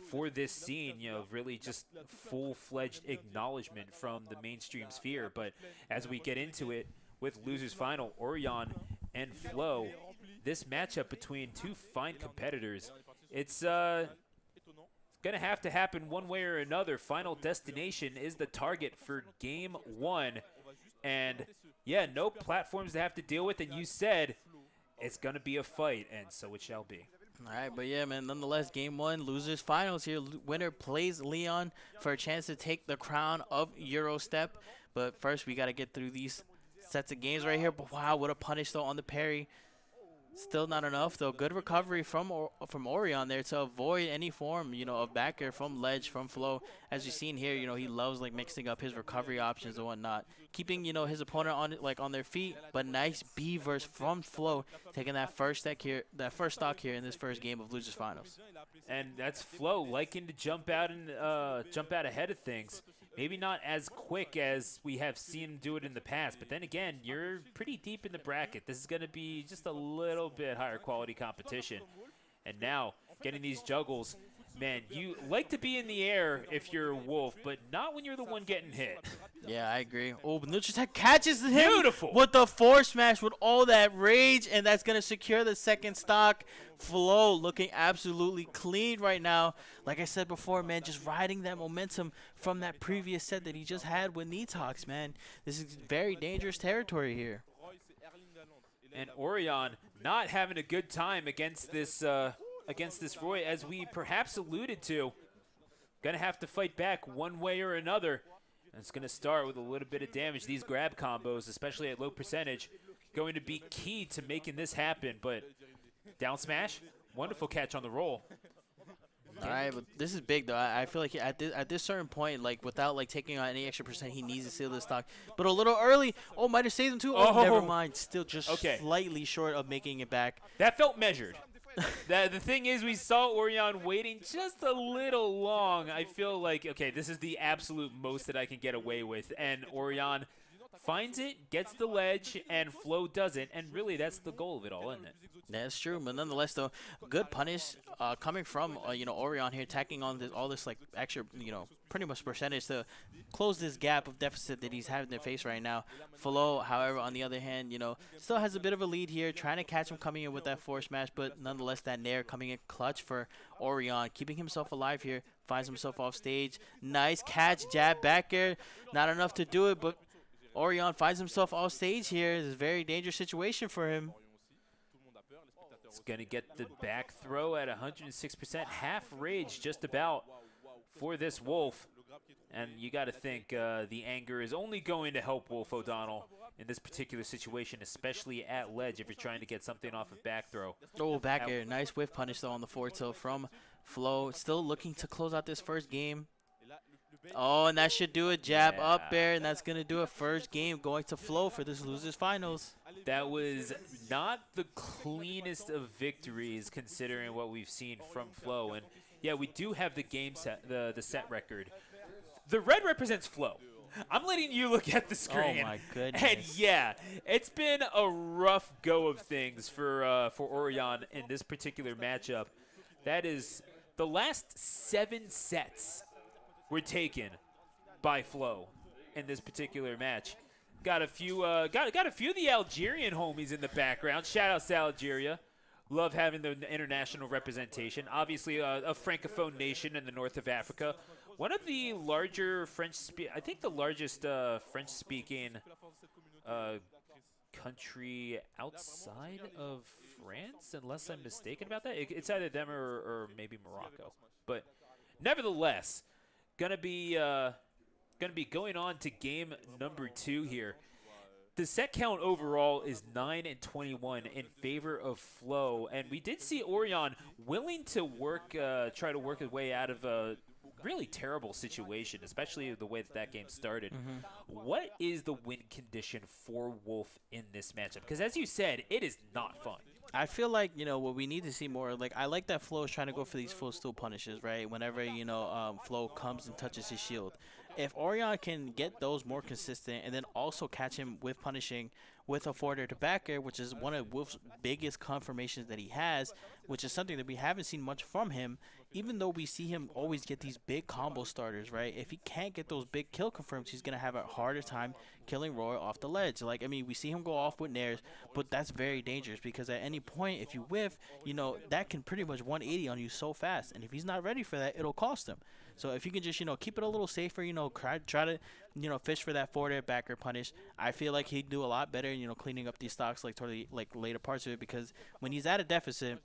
for this scene, really just full-fledged acknowledgement from the mainstream sphere. But as we get into it with losers final, Oryon and Flo, this matchup between two fine competitors, it's going to happen one way or another. Final destination is the target for game one. And yeah, no platforms to have to deal with. And you said it's going to be a fight, and so it shall be. All right, but yeah, man, nonetheless, game one, losers finals here. Winner plays Leon for a chance to take the crown of Eurostep. But first, we got to get through these sets of games right here. But wow, what a punish, though, on the parry. Still not enough, though. Good recovery from Oryon there to avoid any form, of back air from ledge, from Flo. As you've seen here, he loves, like, mixing up his recovery options and whatnot. Keeping, his opponent on their feet, but nice B verse from Flo, taking that first stock here in this first game of Losers Finals. And that's Flo liking to jump out ahead of things. Maybe not as quick as we have seen him do it in the past, but then again, you're pretty deep in the bracket. This is going to be just a little bit higher quality competition. And now, getting these juggles, man, you like to be in the air if you're a Wolf, but not when you're the one getting hit. Yeah, I agree. Oh, but Neutral Tech catches him Beautiful. With the force smash with all that rage, and that's going to secure the second stock. Flo looking absolutely clean right now. Like I said before, man, just riding that momentum from that previous set that he just had with Nitox, man. This is very dangerous territory here. And Oryon not having a good time against this Roy, as we perhaps alluded to. Gonna have to fight back one way or another. And it's gonna start with a little bit of damage. These grab combos, especially at low percentage, going to be key to making this happen. But down smash, wonderful catch on the roll. All right, but this is big, though. I feel like at this certain point, like, without, like, taking on any extra percent, he needs to seal this stock. But a little early. Oh, might have saved him, too. Oh, never mind. Still just slightly short of making it back. That felt measured. The thing is, we saw Oryon waiting just a little long. I feel like, okay, this is the absolute most that I can get away with. And Oryon finds it, gets the ledge, and Flo doesn't. And really, that's the goal of it all, isn't it? That's true, but nonetheless, though, good punish coming from Oryon here, tacking on all this like extra pretty much percentage to close this gap of deficit that he's having to face right now. Flo, however, on the other hand, still has a bit of a lead here, trying to catch him coming in with that force smash, but nonetheless, that nair coming in clutch for Oryon, keeping himself alive here, finds himself off stage. Nice catch, jab, back air, not enough to do it, but Oryon finds himself off stage here. It's a very dangerous situation for him. It's going to get the back throw at 106%. Half rage just about for this Wolf. And you got to think the anger is only going to help Wolf O'Donnell in this particular situation, especially at ledge if you're trying to get something off of back throw. Oh, back air. Nice whiff punish, though, on the forward tilt from Flo. Still looking to close out this first game. Oh, and that should do it. Jab up there, and that's going to do it. First game going to Flo for this losers finals. That was not the cleanest of victories considering what we've seen from Flo. And yeah, we do have the game set, the set record. The red represents Flo. I'm letting you look at the screen. Oh my goodness. And yeah, it's been a rough go of things for Oryon in this particular matchup. That is the last 7 sets were taken by Flo in this particular match. Got a few got a few of the Algerian homies in the background. Shout out to Algeria. Love having the international representation. Obviously a francophone nation in the north of Africa. One of the larger I think the largest French-speaking country outside of France, unless I'm mistaken about that. It's either them or maybe Morocco. But nevertheless, gonna be going on to game number 2 here. The set count overall is 9-21 in favor of Flo, and we did see Oryon willing to try to work his way out of a really terrible situation, especially the way that game started. What is the win condition for Wolf in this matchup? Because as you said, it is not fun. I feel like, what we need to see more, like, I like that Flo is trying to go for these full steal punishes, right? Whenever, Flo comes and touches his shield. If Oryon can get those more consistent and then also catch him with punishing with a forwarder to back air, which is one of Wolf's biggest confirmations that he has, which is something that we haven't seen much from him, even though we see him always get these big combo starters, right? If he can't get those big kill confirms, he's gonna have a harder time killing Roy off the ledge. Like, I mean, we see him go off with nairs, but that's very dangerous because at any point, if you whiff, you know, that can pretty much 180 on you so fast. And if he's not ready for that, it'll cost him. So if you can just, you know, keep it a little safer, you know, try to, you know, fish for that forward air backer punish. I feel like he'd do a lot better, you know, cleaning up these stocks like toward the later parts of it, because when he's at a deficit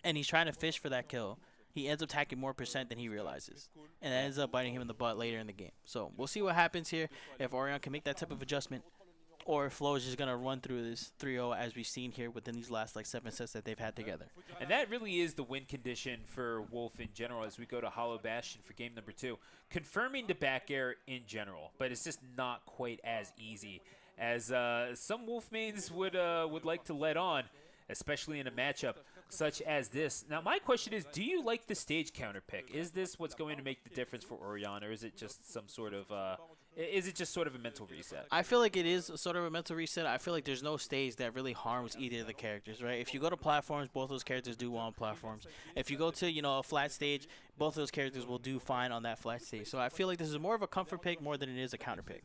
and he's trying to fish for that kill, he ends up tacking more % than he realizes, and that ends up biting him in the butt later in the game. So we'll see what happens here if Oryon can make that type of adjustment, or if Flo is just going to run through this 3-0 as we've seen here within these last like 7 sets that they've had together. And that really is the win condition for Wolf in general as we go to Hollow Bastion for game number 2. Confirming the back air in general, but it's just not quite as easy as some Wolf mains would like to let on, especially in a matchup such as this. Now, my question is, do you like the stage counter pick? Is this what's going to make the difference for Oryon, or is it just some sort of a mental reset? I feel like it is sort of a mental reset. I feel like there's no stage that really harms either of the characters, right? If you go to platforms, both those characters do well on platforms. If you go to, you know, a flat stage, both those characters will do fine on that flat stage. So I feel like this is more of a comfort pick more than it is a counter pick.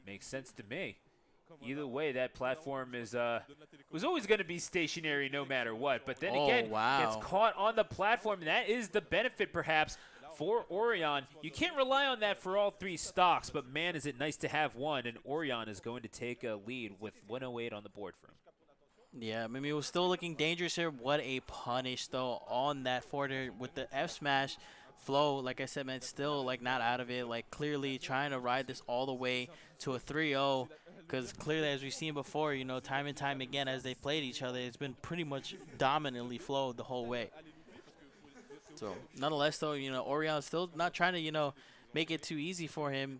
Makes sense to me. Either way, that platform is was always going to be stationary no matter what. But then again, gets caught on the platform, and that is the benefit perhaps for Oryon. You can't rely on that for all 3 stocks, but man, is it nice to have one, and Oryon is going to take a lead with 108 on the board for him. Yeah, I mean, it was still looking dangerous here. What a punish, though, on that forwarder with the F smash. Flo, like I said, man, still like not out of it, like clearly trying to ride this all the way to a 3-0, because clearly, as we've seen before, you know, time and time again as they've played each other, it's been pretty much dominantly Flo the whole way. So nonetheless, though, you know, Oryon still not trying to, you know, make it too easy for him.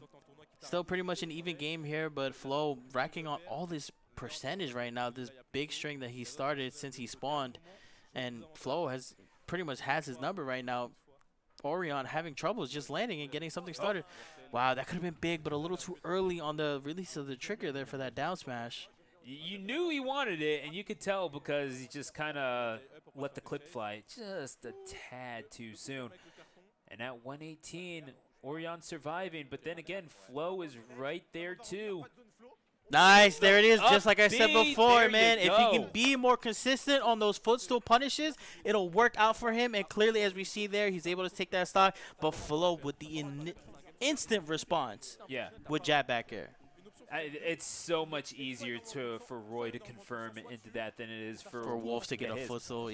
Still pretty much an even game here, but Flo racking on all this percentage right now, this big string that he started since he spawned, and Flo has pretty much has his number right now. Oryon having troubles just landing and getting something started. Wow, that could have been big, but a little too early on the release of the trigger there for that down smash. You knew he wanted it, and you could tell because he just kind of let the clip fly just a tad too soon. And at 118, Oryon surviving, but then again, Flo is right there too. Nice, there it is, just like I said B, before, man. If he can be more consistent on those footstool punishes, it'll work out for him. And clearly, as we see there, he's able to take that stock. But Flo with the instant response with jab back air. It's so much easier for Roy to confirm into that than it is for Wolf to get a footstool,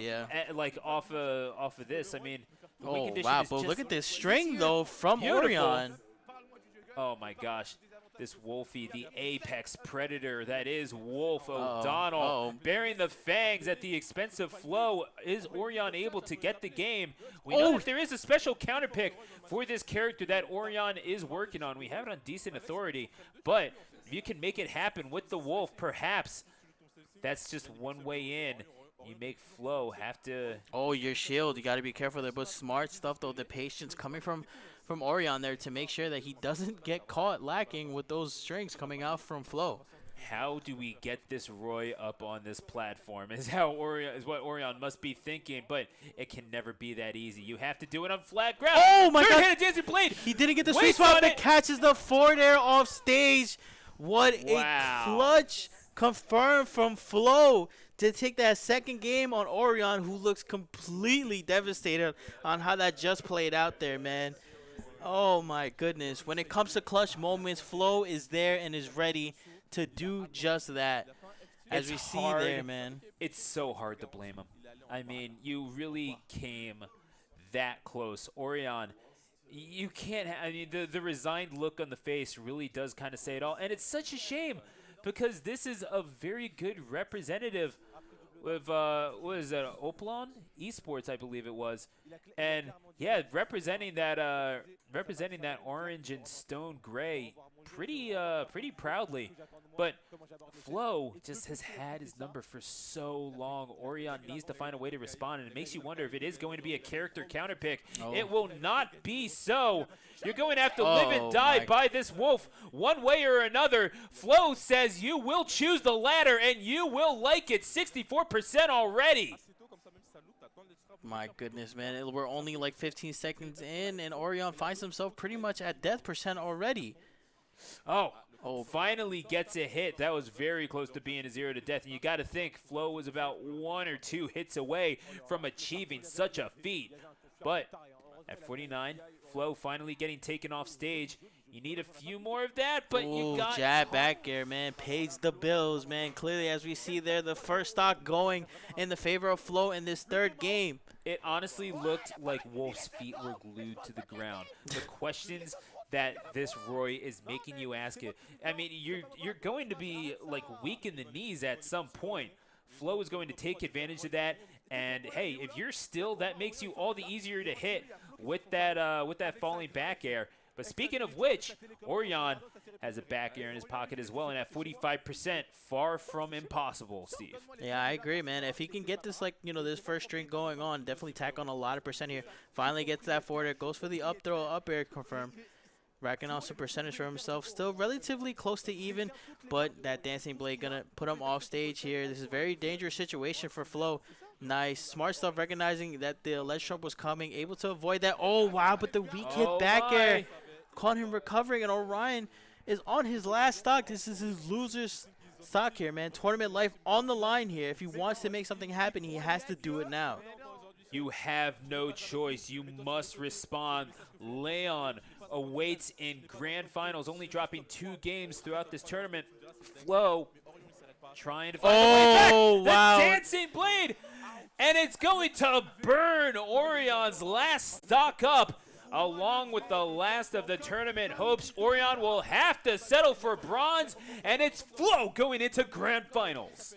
like off of this, I mean. Oh, wow, but look at this string, though, from Oryon. Oh, my gosh. This Wolfie, the apex predator that is Wolf O'Donnell, bearing the fangs at the expense of Flo. Is Oryon able to get the game? We know that there is a special counter pick for this character that Oryon is working on. We have it on decent authority, but if you can make it happen with the Wolf, perhaps that's just one way in. You make Flo have to... Oh, your shield. You got to be careful there, but smart stuff, though. The patience coming from Oryon there to make sure that he doesn't get caught lacking with those strings coming out from Flo. How do we get this Roy up on this platform is what Oryon must be thinking, but it can never be that easy. You have to do it on flat ground. Oh, my God. Third-handed dancing blade. He didn't get the sweet spot, but catches the forward air off stage. What a clutch confirmed from Flo to take that second game on Oryon, who looks completely devastated on how that just played out there, man. Oh, my goodness. When it comes to clutch moments, Flo is there and is ready to do just that. As we see there, man. It's so hard to blame him. I mean, you really came that close. Oryon, you can't I mean, the resigned look on the face really does kind of say it all. And it's such a shame because this is a very good representative with what is that, Oplon esports, I believe it was, and yeah, representing that orange and stone gray pretty proudly. But Flo just has had his number for so long. Oryon needs to find a way to respond, and it makes you wonder if it is going to be a character counter pick. It will not be so. You're going to have to live and die by this Wolf one way or another. Flo says you will choose the latter, and you will like it. 64% already. My goodness, man. We're only like 15 seconds in, and Oryon finds himself pretty much at death percent already. Oh, finally gets a hit. That was very close to being a 0 to death. And you got to think Flo was about 1 or 2 hits away from achieving such a feat. But at 49, Flo finally getting taken off stage. You need a few more of that, but you got jab back air, man. Pays the bills, man. Clearly, as we see there, the first stock going in the favor of Flo in this third game. It honestly looked like Wolf's feet were glued to the ground. The questions that this Roy is making you ask it. I mean, you're going to be like weak in the knees at some point. Flo is going to take advantage of that. And hey, if you're still, that makes you all the easier to hit with that falling back air. But speaking of which, Oryon has a back air in his pocket as well, and at 45%, far from impossible, Steve. Yeah, I agree, man. If he can get this, like, this first string going on, definitely tack on a lot of percent here. Finally gets that forward air, goes for the up throw, up air confirm. Racking off some percentage for himself. Still relatively close to even, but that dancing blade gonna put him off stage here. This is a very dangerous situation for Flo. Nice. Smart stuff, recognizing that the ledge trump was coming. Able to avoid that. Oh, wow, but the weak hit back air caught him recovering, and Orion is on his last stock. This is his loser's stock here, man. Tournament life on the line here. If he wants to make something happen, he has to do it now. You have no choice. You must respond. Leon awaits in grand finals, only dropping 2 games throughout this tournament. Flo trying to find the way back. Wow. The dancing blade, and it's going to burn Oryon's last stock up. Along with the last of the tournament hopes, Oryon will have to settle for bronze, and it's Flo going into grand finals.